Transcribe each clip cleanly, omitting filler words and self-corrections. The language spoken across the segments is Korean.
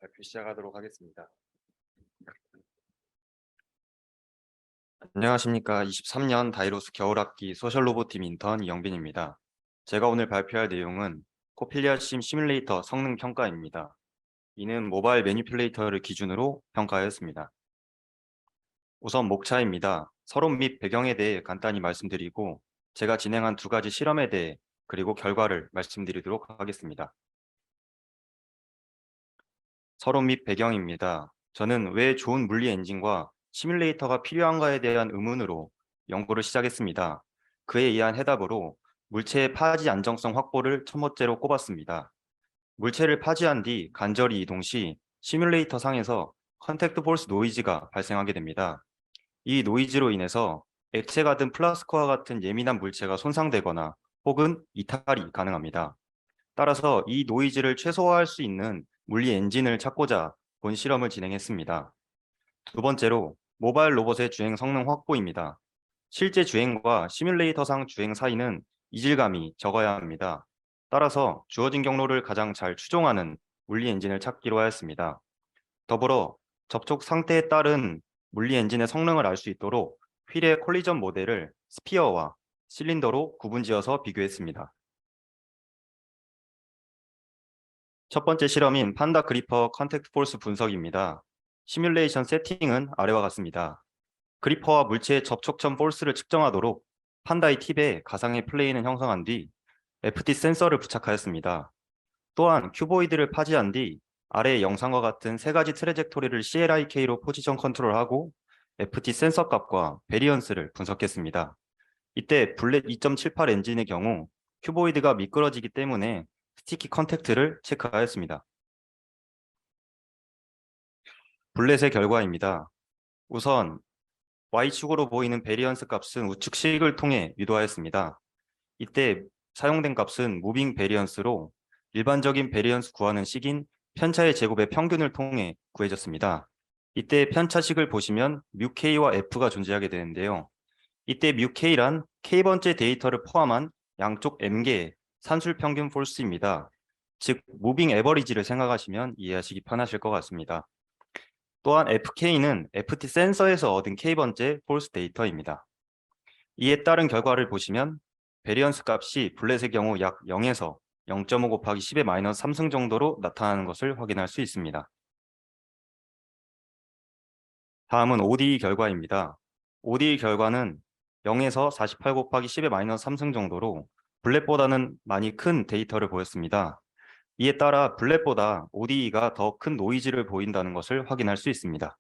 발표 시작하도록 하겠습니다. 안녕하십니까. 23년 다이로스 겨울학기 소셜로봇팀 인턴 이영빈입니다. 제가 오늘 발표할 내용은 코필리아 심 시뮬레이터 성능 평가입니다. 이는 모바일 매니플레이터를 기준으로 평가하였습니다. 우선 목차입니다. 서론 및 배경에 대해 간단히 말씀드리고 제가 진행한 두 가지 실험에 대해 그리고 결과를 말씀드리도록 하겠습니다. 서론 및 배경입니다. 저는 왜 좋은 물리 엔진과 시뮬레이터가 필요한가에 대한 의문으로 연구를 시작했습니다. 그에 의한 해답으로 물체의 파지 안정성 확보를 첫 번째로 꼽았습니다. 물체를 파지한 뒤 간절히 이동 시 시뮬레이터 상에서 컨택트 폴스 노이즈가 발생하게 됩니다. 이 노이즈로 인해서 액체가 든 플라스크와 같은 예민한 물체가 손상되거나 혹은 이탈이 가능합니다. 따라서 이 노이즈를 최소화할 수 있는 물리 엔진을 찾고자 본 실험을 진행했습니다. 두 번째로 모바일 로봇의 주행 성능 확보입니다. 실제 주행과 시뮬레이터상 주행 사이는 이질감이 적어야 합니다. 따라서 주어진 경로를 가장 잘 추종하는 물리 엔진을 찾기로 하였습니다. 더불어 접촉 상태에 따른 물리 엔진의 성능을 알 수 있도록 휠의 콜리전 모델을 스피어와 실린더로 구분지어서 비교했습니다. 첫 번째 실험인 판다 그리퍼 컨택트 폴스 분석입니다. 시뮬레이션 세팅은 아래와 같습니다. 그리퍼와 물체의 접촉점 폴스를 측정하도록 판다의 팁에 가상의 플레인을 형성한 뒤 FT 센서를 부착하였습니다. 또한 큐보이드를 파지한 뒤 아래의 영상과 같은 세 가지 트래젝토리를 CLIK로 포지션 컨트롤하고 FT 센서 값과 베리언스를 분석했습니다. 이때 블렛 2.78 엔진의 경우 큐보이드가 미끄러지기 때문에 스티키 컨택트를 체크하였습니다. 블렛의 결과입니다. 우선 Y축으로 보이는 베리언스 값은 우측 식을 통해 유도하였습니다. 이때 사용된 값은 무빙 베리언스로 일반적인 베리언스 구하는 식인 편차의 제곱의 평균을 통해 구해졌습니다. 이때 편차식을 보시면 뮤K와 F가 존재하게 되는데요. 이때 뮤K란 K번째 데이터를 포함한 양쪽 M개의 산술 평균 폴스입니다. 즉 무빙 에버리지를 생각하시면 이해하시기 편하실 것 같습니다. 또한 FK는 FT 센서에서 얻은 K번째 폴스 데이터입니다. 이에 따른 결과를 보시면 베리언스 값이 블렛의 경우 약 0에서 0.5 곱하기 10의 마이너스 3승 정도로 나타나는 것을 확인할 수 있습니다. 다음은 ODE 결과입니다. ODE 결과는 0에서 48 곱하기 10의 마이너스 3승 정도로 블렛보다는 많이 큰 데이터를 보였습니다. 이에 따라 블렛보다 ODE가 더 큰 노이즈를 보인다는 것을 확인할 수 있습니다.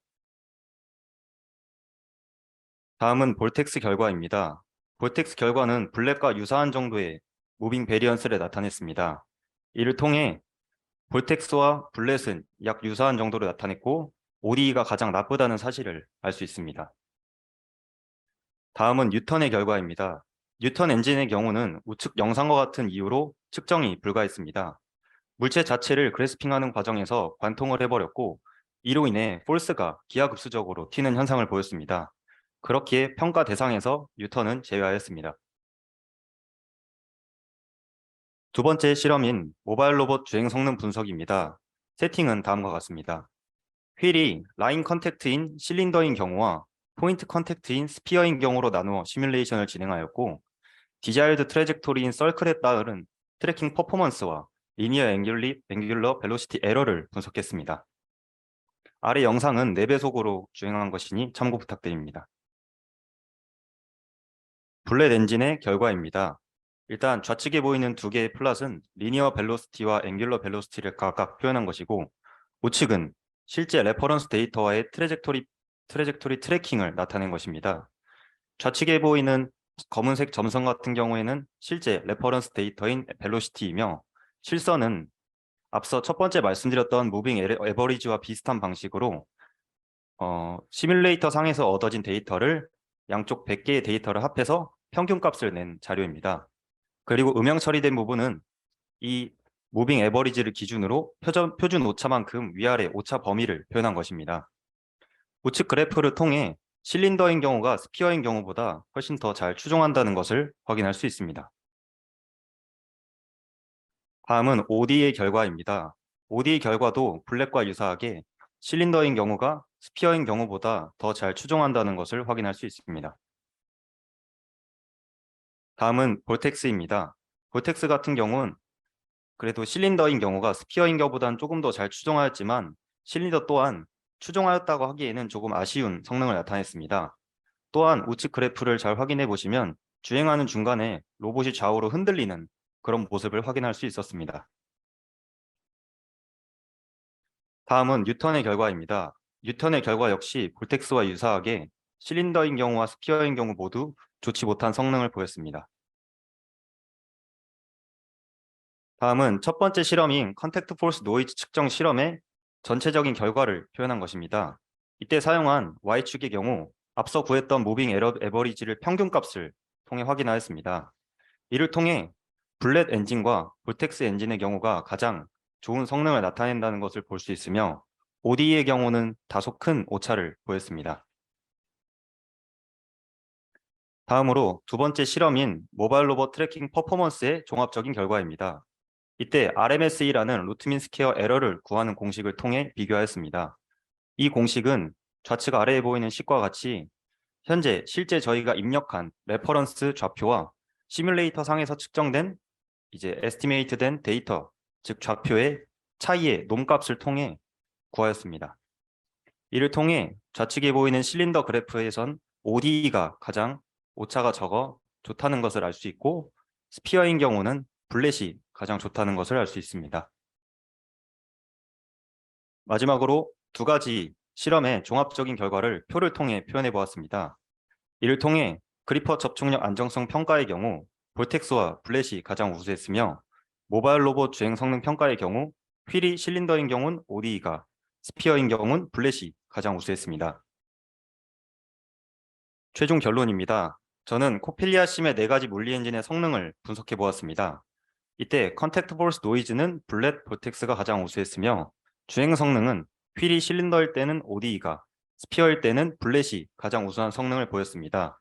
다음은 볼텍스 결과입니다. 볼텍스 결과는 블렛과 유사한 정도의 무빙 베리언스를 나타냈습니다. 이를 통해 볼텍스와 블렛은 약 유사한 정도로 나타냈고 ODE가 가장 나쁘다는 사실을 알 수 있습니다. 다음은 뉴턴의 결과입니다. 뉴턴 엔진의 경우는 우측 영상과 같은 이유로 측정이 불가했습니다. 물체 자체를 그래스핑하는 과정에서 관통을 해버렸고 이로 인해 폴스가 기하급수적으로 튀는 현상을 보였습니다. 그렇기에 평가 대상에서 뉴턴은 제외하였습니다. 두 번째 실험인 모바일 로봇 주행 성능 분석입니다. 세팅은 다음과 같습니다. 휠이 라인 컨택트인 실린더인 경우와 포인트 컨택트인 스피어인 경우로 나누어 시뮬레이션을 진행하였고 디자이어드 트래젝토리인 서클에 따른 트래킹 퍼포먼스와 리니어 앵귤러 벨로시티 에러를 분석했습니다. 아래 영상은 4배속으로 주행한 것이니 참고 부탁드립니다. 블렛 엔진의 결과입니다. 일단 좌측에 보이는 두 개의 플롯은 리니어 벨로시티와 앵귤러 벨로시티를 각각 표현한 것이고 우측은 실제 레퍼런스 데이터와의 트래젝토리 트래킹을 나타낸 것입니다. 좌측에 보이는 검은색 점선 같은 경우에는 실제 레퍼런스 데이터인 벨로시티이며 실선은 앞서 첫 번째 말씀드렸던 무빙 에버리지와 비슷한 방식으로 시뮬레이터 상에서 얻어진 데이터를 양쪽 100개의 데이터를 합해서 평균값을 낸 자료입니다. 그리고 음영 처리된 부분은 이 무빙 에버리지를 기준으로 표준 오차만큼 위아래 오차 범위를 표현한 것입니다. 우측 그래프를 통해 실린더인 경우가 스피어인 경우보다 훨씬 더 잘 추종한다는 것을 확인할 수 있습니다. 다음은 OD의 결과입니다. OD 결과도 블랙과 유사하게 실린더인 경우가 스피어인 경우보다 더 잘 추종한다는 것을 확인할 수 있습니다. 다음은 볼텍스입니다. 볼텍스 같은 경우는 그래도 실린더인 경우가 스피어인 경우보다는 조금 더 잘 추종하였지만 실린더 또한 추종하였다고 하기에는 조금 아쉬운 성능을 나타냈습니다. 또한 우측 그래프를 잘 확인해 보시면 주행하는 중간에 로봇이 좌우로 흔들리는 그런 모습을 확인할 수 있었습니다. 다음은 뉴턴의 결과입니다. 뉴턴의 결과 역시 볼텍스와 유사하게 실린더인 경우와 스피어인 경우 모두 좋지 못한 성능을 보였습니다. 다음은 첫 번째 실험인 컨택트 폴스 노이즈 측정 실험의 전체적인 결과를 표현한 것입니다. 이때 사용한 Y축의 경우 앞서 구했던 무빙 에버리지를 평균값을 통해 확인하였습니다. 이를 통해 블렛 엔진과 볼텍스 엔진의 경우가 가장 좋은 성능을 나타낸다는 것을 볼 수 있으며 ODE의 경우는 다소 큰 오차를 보였습니다. 다음으로 두 번째 실험인 모바일 로봇 트래킹 퍼포먼스의 종합적인 결과입니다. 이때 RMSE라는 루트민 스퀘어 에러를 구하는 공식을 통해 비교하였습니다. 이 공식은 좌측 아래에 보이는 식과 같이 현재 실제 저희가 입력한 레퍼런스 좌표와 시뮬레이터 상에서 측정된 에스티메이트된 데이터, 즉 좌표의 차이의 놈값을 통해 구하였습니다. 이를 통해 좌측에 보이는 실린더 그래프에선 ODE가 가장 오차가 적어 좋다는 것을 알 수 있고 스피어인 경우는 블렛이 가장 좋다는 것을 알 수 있습니다. 마지막으로 두 가지 실험의 종합적인 결과를 표를 통해 표현해 보았습니다. 이를 통해 그리퍼 접촉력 안정성 평가의 경우 볼텍스와 블렛이 가장 우수했으며 모바일 로봇 주행 성능 평가의 경우 휠이 실린더인 경우는 ODE가, 스피어인 경우는 블렛이 가장 우수했습니다. 최종 결론입니다. 저는 코필리아 심의 4가지 물리 엔진의 성능을 분석해 보았습니다. 이때 컨택트 폴스 노이즈는 블렛, 볼텍스가 가장 우수했으며 주행 성능은 휠이 실린더일 때는 ODE가, 스피어일 때는 블렛이 가장 우수한 성능을 보였습니다.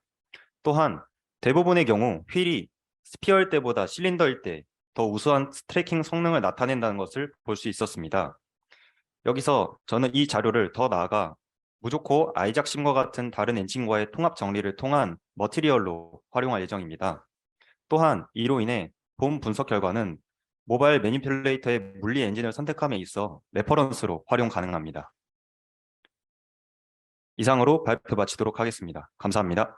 또한 대부분의 경우 휠이 스피어일 때보다 실린더일 때 더 우수한 트래킹 성능을 나타낸다는 것을 볼 수 있었습니다. 여기서 저는 이 자료를 더 나아가 무조코 아이작심과 같은 다른 엔진과의 통합 정리를 통한 머티리얼로 활용할 예정입니다. 또한 이로 인해 본 분석 결과는 모바일 매니플레이터의 물리 엔진을 선택함에 있어 레퍼런스로 활용 가능합니다. 이상으로 발표 마치도록 하겠습니다. 감사합니다.